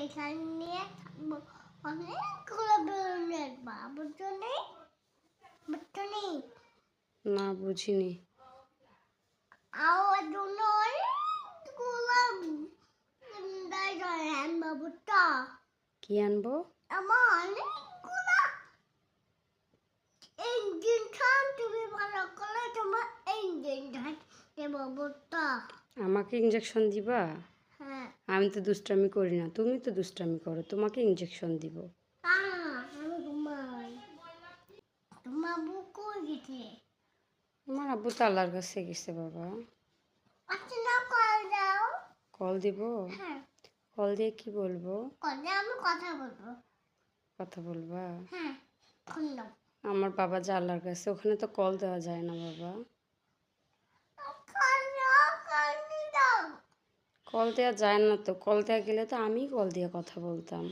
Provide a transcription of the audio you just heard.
এখানে থাকবো অনেকগুলো বেলুনের বুঝছো নেই বুঝছো নেই না বুঝিনি। আমার জন্য অনেকগুলো বাবুটা কি আনবো? আমার অনেকগুলো ইঞ্জিন খান তুমি ভালো করে তোমার ইঞ্জিন বাবুটা আমাকে ইঞ্জেকশন দিবা? হ্যাঁ আমি তো দুষ্টামি করি না, তুমি তো দুষ্টামি করো, তোমাকে ইঞ্জেকশন দিব। আমি তোমার বুক করে গেছে আমার আব্বু তো আল্লাহর কাছে গেছে বাবা। আচ্ছা না কল দাও কল দিব? হ্যাঁ কল দিয়ে কি বলবো? কল দিয়ে আমি কথা বলবো কথা বলবা? হ্যাঁ ফোন দাও আমার বাবা যে আল্লাহর কাছে, ওখানে তো কল দেওয়া যায় না বাবা। কল দাও কল দাও কল দেওয়া যায় না তো, কল দেওয়া গেলে তো আমিই কল দিয়ে কথা বলতাম।